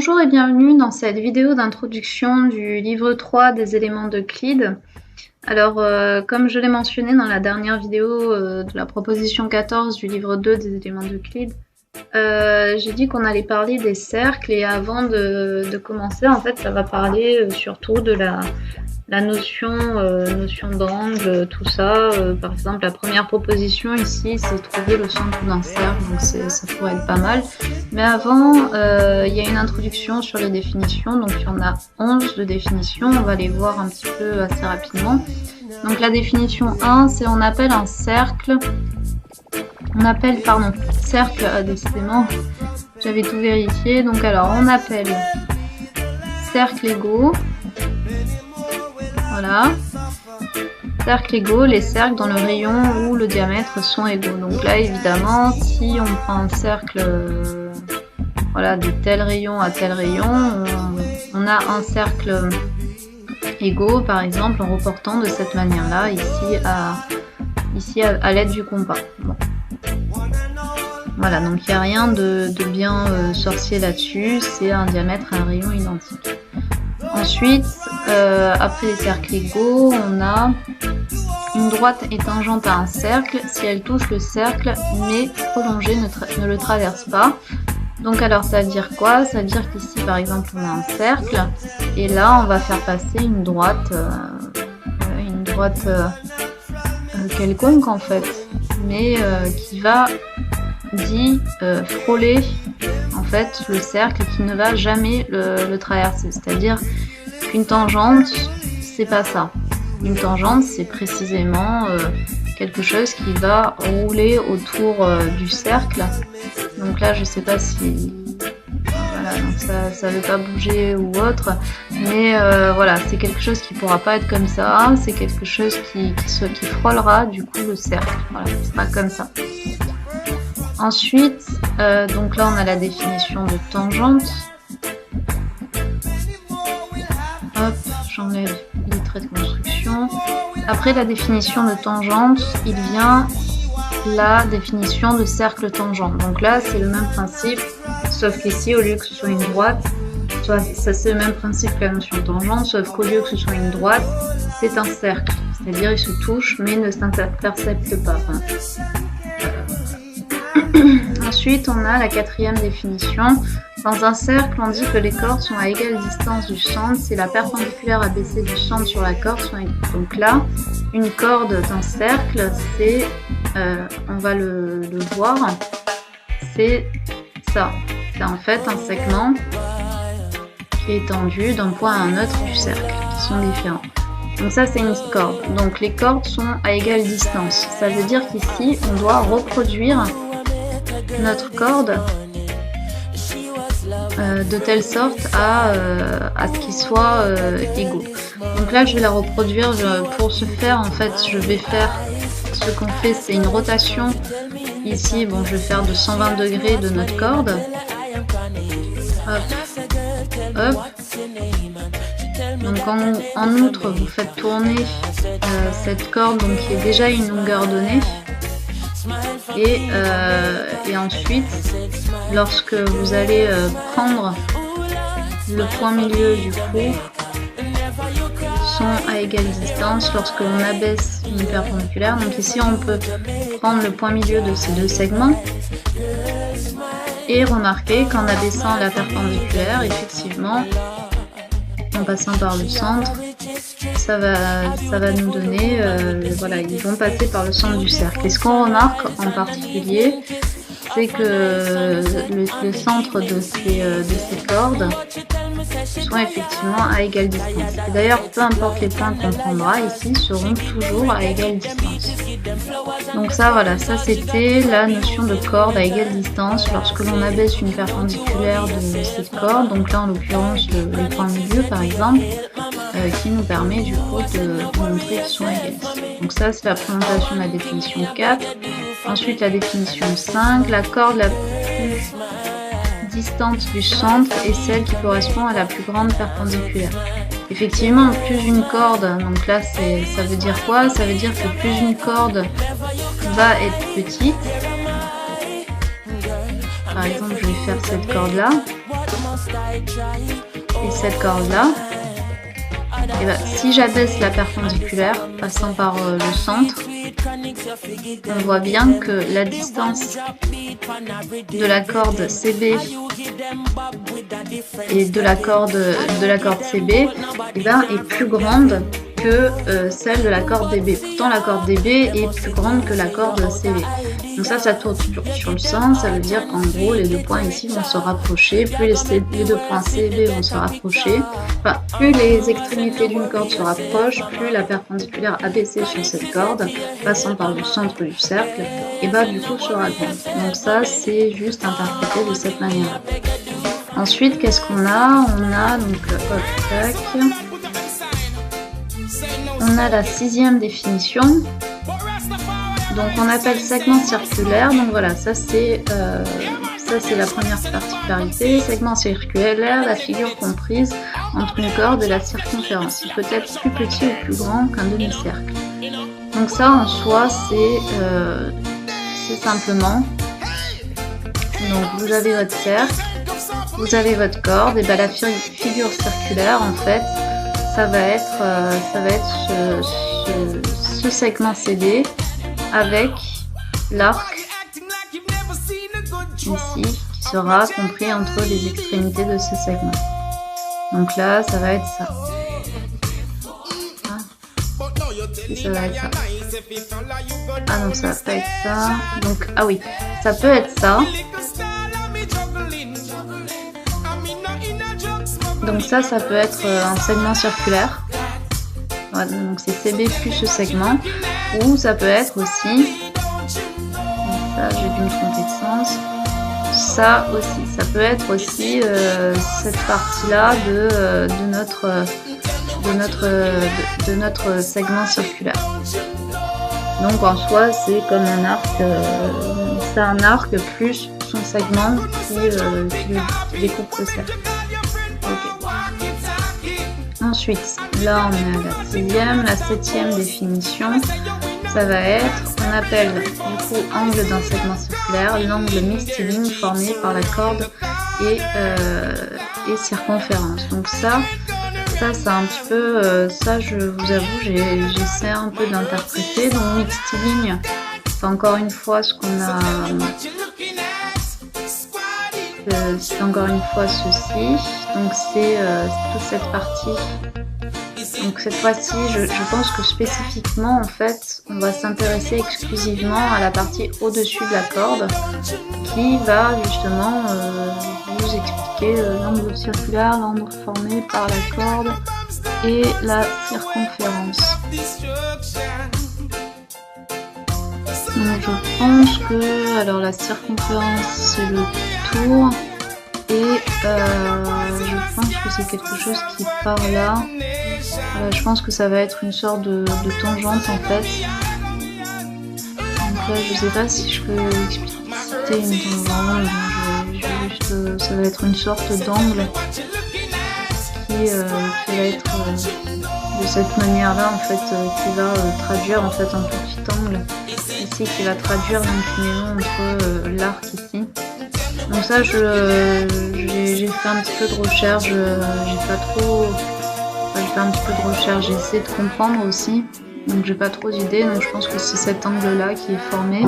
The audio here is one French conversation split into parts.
Bonjour et bienvenue dans cette vidéo d'introduction du livre 3 des éléments d'Euclide. Alors, comme je l'ai mentionné dans la dernière vidéo de la proposition 14 du livre 2 des éléments d'Euclide, j'ai dit qu'on allait parler des cercles et avant de commencer, en fait, ça va parler surtout de la notion d'angle, tout ça. Par exemple, la première proposition ici, c'est trouver le centre d'un cercle, donc ça pourrait être pas mal. Mais avant, il y a une introduction sur les définitions, donc il y en a 11 de définitions, on va les voir un petit peu assez rapidement. Donc la définition 1, c'est on appelle un cercle, cercle, décidément, j'avais tout vérifié, donc alors on appelle cercles égaux, voilà, cercles égaux, les cercles dans le rayon où le diamètre sont égaux. Donc là, évidemment, si on prend un cercle voilà, de tel rayon à tel rayon, on a un cercle égaux, par exemple, en reportant de cette manière-là, ici à l'aide du compas. Bon. Voilà, donc il n'y a rien de bien sorcier là-dessus, c'est un diamètre à un rayon identique. Ensuite, après les cercles égaux, on a une droite est tangente à un cercle si elle touche le cercle mais prolongée ne le traverse pas. Donc alors ça veut dire quoi? Ça veut dire qu'ici par exemple on a un cercle et là on va faire passer une droite quelconque en fait, mais qui va frôler en fait le cercle, qui ne va jamais le traverser. C'est-à-dire qu'une tangente, c'est pas ça. Une tangente, c'est précisément quelque chose qui va rouler autour du cercle. Donc là, je sais pas si voilà, donc ça veut pas bouger ou autre, mais voilà, c'est quelque chose qui pourra pas être comme ça. C'est quelque chose qui frôlera du coup le cercle. Voilà, ce sera comme ça. Ensuite, donc là, on a la définition de tangente. Hop, j'enlève les traits de construction. Après la définition de tangente, il vient la définition de cercle tangent. Donc là, c'est le même principe, sauf qu'ici, au lieu que ce soit une droite, ça c'est le même principe que la notion de tangente, sauf qu'au lieu que ce soit une droite, c'est un cercle. C'est-à-dire, il se touche, mais ne s'intercepte pas. Enfin, Ensuite, on a la quatrième définition. Dans un cercle, on dit que les cordes sont à égale distance du centre si la perpendiculaire abaissée du centre sur la corde sont égales. Donc là, une corde d'un cercle, c'est, on va le voir, c'est ça. C'est en fait un segment qui est étendu d'un point à un autre du cercle, qui sont différents. Donc ça, c'est une corde. Donc les cordes sont à égale distance. Ça veut dire qu'ici, on doit reproduire notre corde de telle sorte à ce qu'ils soient égaux. Donc là, je vais la reproduire. Pour ce faire, en fait, je vais faire ce qu'on fait, c'est une rotation. Ici, bon, je vais faire de 120 degrés de notre corde. Hop, hop. Donc en outre, vous faites tourner cette corde, donc qui est déjà une longueur donnée. Et ensuite, lorsque vous allez prendre le point milieu du coup, sont à égale distance lorsque l'on abaisse une perpendiculaire. Donc ici, on peut prendre le point milieu de ces deux segments et remarquer qu'en abaissant la perpendiculaire, effectivement, en passant par le centre, ça va nous donner, voilà, ils vont passer par le centre du cercle. Et ce qu'on remarque en particulier, c'est que le centre de ces cordes sont effectivement à égale distance. Et d'ailleurs, peu importe les points qu'on prendra ici, seront toujours à égale distance. Donc ça, voilà, ça c'était la notion de corde à égale distance lorsque l'on abaisse une perpendiculaire de cette corde. Donc là, en l'occurrence, le point milieu, par exemple, qui nous permet du coup de montrer qu'ils sont égales. Donc ça, c'est la présentation de la définition 4. Ensuite, la définition 5. La corde la plus distante du centre est celle qui correspond à la plus grande perpendiculaire. Effectivement, plus une corde, donc là, ça veut dire quoi? Ça veut dire que plus une corde va être petite. Par exemple, je vais faire cette corde-là. et cette corde-là, et ben, si j'abaisse la perpendiculaire passant par le centre, on voit bien que la distance de la corde CB et de la corde CB eh ben, est plus grande que celle de la corde DB. Pourtant la corde DB est plus grande que la corde CB. Donc ça tourne toujours sur le centre, ça veut dire qu'en gros les deux points ici vont se rapprocher, plus les deux points CB vont se rapprocher, enfin plus les extrémités d'une corde se rapprochent, plus la perpendiculaire abaissée sur cette corde, passant par le centre du cercle, et bah du coup sera grande. Donc ça c'est juste interprété de cette manière-là. Ensuite qu'est-ce qu'on a? On a donc hop, tac. On a la 6e définition. Donc on appelle segment circulaire, donc voilà, ça c'est la première particularité. Segment circulaire, la figure comprise entre une corde et la circonférence. Il peut être plus petit ou plus grand qu'un demi-cercle. Donc ça en soi c'est simplement, donc vous avez votre cercle, vous avez votre corde, et bien la figure circulaire en fait, ça va être ce segment CD avec l'arc ici qui sera compris entre les extrémités de ce segment. Donc là, ça va être ça. Et ça va être ça. Ah non, ça va pas être ça. Donc, ah oui, ça peut être ça. Donc ça peut être un segment circulaire. Voilà, donc c'est CB plus ce segment. Ou ça peut être aussi, ça j'ai dû me tromper de sens, ça aussi, ça peut être aussi cette partie-là de notre segment circulaire. Donc en soi c'est comme un arc, c'est un arc plus son segment qui découpe le cercle. Okay. Ensuite, là on est à la 6e, la 7e définition, ça va être, on appelle du coup angle d'un segment circulaire, l'angle mystylène formé par la corde et circonférence. Donc ça c'est un petit peu, ça je vous avoue, j'essaie un peu d'interpréter. Donc mystylène, c'est encore une fois ce qu'on a, c'est encore une fois ceci, donc c'est toute cette partie. Donc cette fois-ci, je pense que spécifiquement, en fait, on va s'intéresser exclusivement à la partie au-dessus de la corde qui va justement vous expliquer l'angle circulaire, l'angle formé par la corde et la circonférence. Donc je pense que, alors la circonférence c'est le tour et je pense que c'est quelque chose qui part là. Je pense que ça va être une sorte de tangente en fait. Donc là je sais pas si je peux expliciter une tangente, ça va être une sorte d'angle qui va être de cette manière là en fait, qui va traduire en fait un petit angle ici qui va traduire l'inclinaison entre l'arc ici. Donc ça j'ai fait un petit peu de recherche, j'ai fait un petit peu de recherche, j'ai essayé de comprendre aussi, donc j'ai pas trop d'idées, donc je pense que c'est cet angle là qui est formé,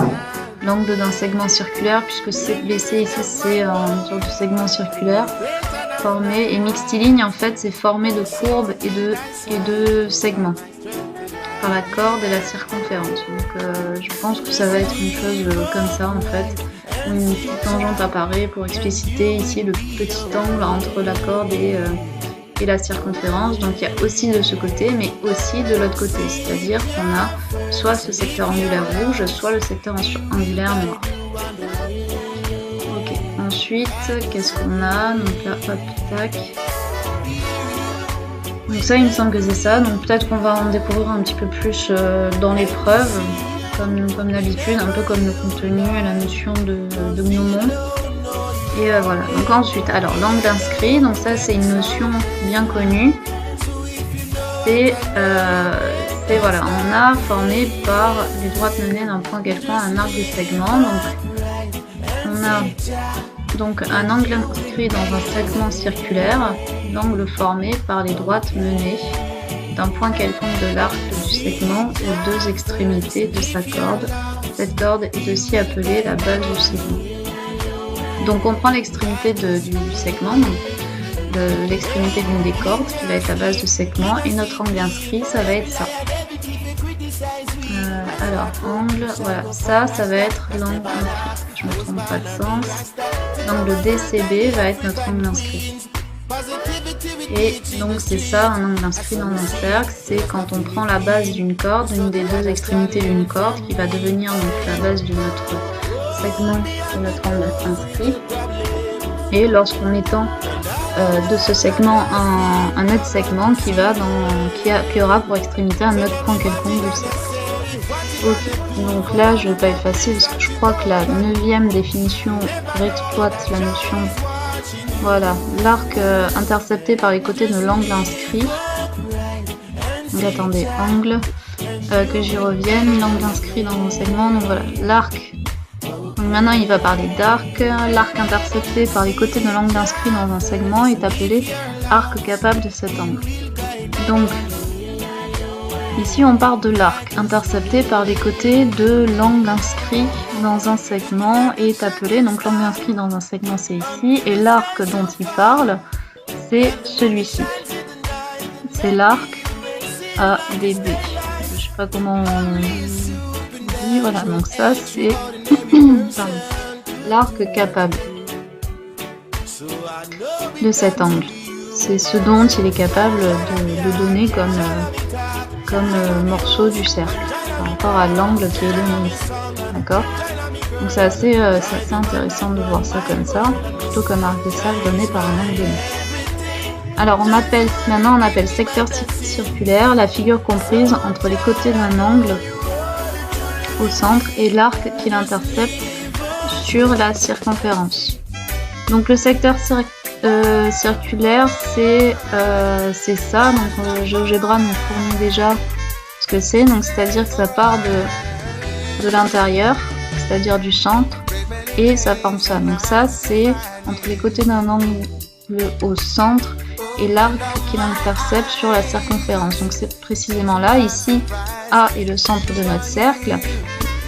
l'angle d'un segment circulaire, puisque CBC ici c'est une sorte de segment circulaire formé, et mystylène en fait c'est formé de courbes et de segments par la corde et la circonférence. Donc je pense que ça va être une chose comme ça en fait, où une petite tangente apparaît pour expliciter ici le petit angle entre la corde et la circonférence. Donc il y a aussi de ce côté mais aussi de l'autre côté, c'est-à-dire qu'on a soit ce secteur angulaire rouge, soit le secteur angulaire noir. Ok, ensuite qu'est-ce qu'on a? Donc là hop tac. Donc ça il me semble que c'est ça, donc peut-être qu'on va en découvrir un petit peu plus dans l'épreuve, comme d'habitude, un peu comme le contenu et la notion de gnomon. Et voilà, donc ensuite, alors l'angle inscrit, donc ça c'est une notion bien connue. C'est voilà, on a formé par les droites menées d'un point quelconque un arc de segment. Donc on a Donc un angle inscrit dans un segment circulaire, l'angle formé par les droites menées d'un point quelconque de l'arc du segment aux deux extrémités de sa corde. Cette corde est aussi appelée la base du segment. Donc on prend l'extrémité du segment, l'extrémité d'une des cordes qui va être la base du segment, et notre angle inscrit, ça va être ça. Alors angle, voilà, ça va être l'angle inscrit. Je me trompe pas de sens. L'angle DCB va être notre angle inscrit. Et donc c'est ça un angle inscrit dans un cercle, c'est quand on prend la base d'une corde, une des deux extrémités d'une corde qui va devenir donc la base de notre segment de notre angle inscrit. Et lorsqu'on étend de ce segment un autre segment qui aura pour extrémité un autre point quelconque du cercle. Ok, donc là je ne vais pas effacer parce que je crois que la 9e définition exploite la notion. Voilà, l'arc intercepté par les côtés de l'angle inscrit. Donc attendez, angle, que j'y revienne, l'angle inscrit dans mon segment, donc voilà, l'arc. Donc maintenant il va parler d'arc. L'arc intercepté par les côtés de l'angle inscrit dans un segment est appelé arc capable de cet angle. Donc ici on parle de l'arc intercepté par les côtés de l'angle inscrit dans un segment est appelé, donc l'angle inscrit dans un segment c'est ici, et l'arc dont il parle c'est celui-ci. C'est l'arc ADB. Je sais pas comment on dit, voilà, donc ça c'est l'arc capable de cet angle. C'est ce dont il est capable de donner comme morceau du cercle, par rapport à l'angle qui est donné ici. D'accord ? Donc c'est assez intéressant de voir ça comme ça, plutôt comme arc de cercle donné par un angle donné. Alors maintenant on appelle secteur circulaire la figure comprise entre les côtés d'un angle au centre et l'arc qui l'intercepte sur la circonférence. Donc le secteur circulaire c'est ça, donc GeoGebra nous fournit déjà ce que c'est, donc c'est-à-dire que ça part de l'intérieur, c'est-à-dire du centre, et ça forme ça. Donc ça c'est entre les côtés d'un angle au centre et l'arc qui l'intercepte sur la circonférence. Donc c'est précisément là, ici A est le centre de notre cercle.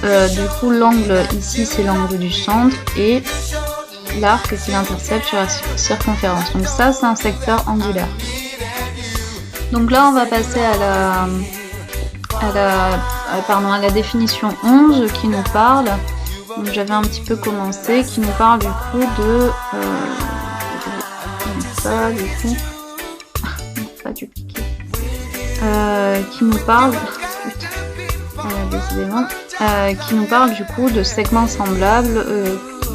Du coup l'angle ici c'est l'angle du centre et l'arc qui l'intercepte sur la circonférence. Donc ça c'est un secteur angulaire. Donc là on va passer à la définition 11 qui nous parle, donc j'avais un petit peu commencé, qui nous parle du coup de ça du coup pas dupliquer, qui nous parle décidément qui nous parle du coup de segments semblables,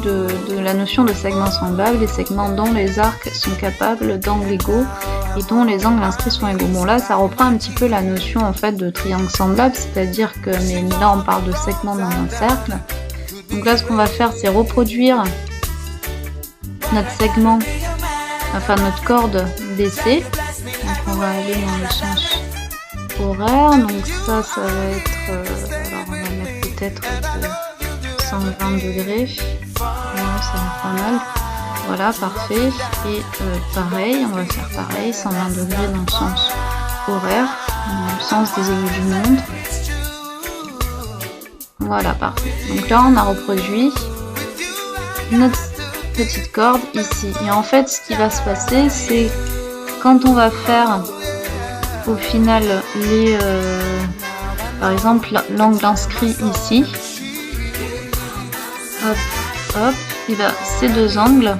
de la notion de segments semblables, les segments dont les arcs sont capables d'angles égaux et dont les angles inscrits sont égaux. Bon là ça reprend un petit peu la notion en fait de triangle semblable, c'est-à-dire que mais là on parle de segments dans un cercle. Donc là ce qu'on va faire c'est reproduire notre segment, enfin notre corde DC. Donc on va aller dans le sens horaire, donc ça va être alors on va mettre peut-être 120 degrés, voilà, ça va pas mal, voilà, parfait. Et pareil, on va faire pareil, 120 degrés dans le sens horaire, dans le sens des aiguilles d'une montre, voilà, parfait. Donc là on a reproduit notre petite corde ici, et en fait ce qui va se passer c'est quand on va faire au final par exemple l'angle inscrit ici, hop hop, et là ces deux angles,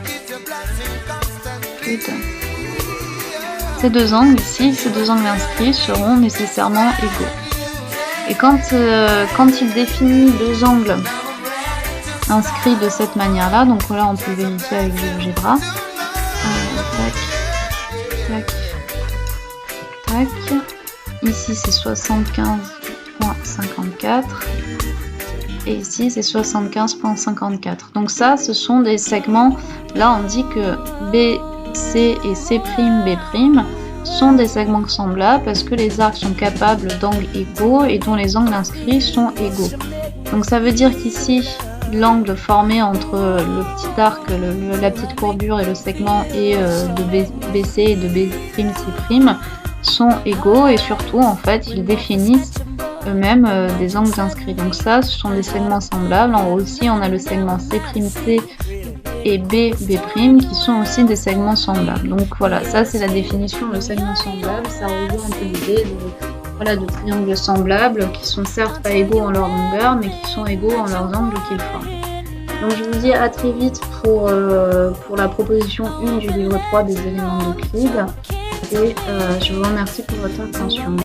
ces deux angles ici, ces deux angles inscrits seront nécessairement égaux. Et quand il définit deux angles inscrits de cette manière là, donc là on peut vérifier avec GeoGebra, tac, tac, tac. Ici c'est 75.54 et ici c'est 75.54. Donc ça ce sont des segments, là on dit que B, C et C', B' sont des segments semblables parce que les arcs sont capables d'angles égaux et dont les angles inscrits sont égaux. Donc ça veut dire qu'ici l'angle formé entre le petit arc, la petite courbure et le segment et de BC et de B'C' sont égaux et surtout en fait ils définissent eux-mêmes des angles inscrits. Donc ça, ce sont des segments semblables. En haut aussi, on a le segment C'C et B' qui sont aussi des segments semblables. Donc voilà, ça c'est la définition de segment semblable. Ça rejoint un peu l'idée de triangles semblables qui sont certes pas égaux en leur longueur, mais qui sont égaux en leurs angles qu'ils forment. Donc je vous dis à très vite pour la proposition 1 du livre 3 des éléments d'Euclide. Et je vous remercie pour votre attention.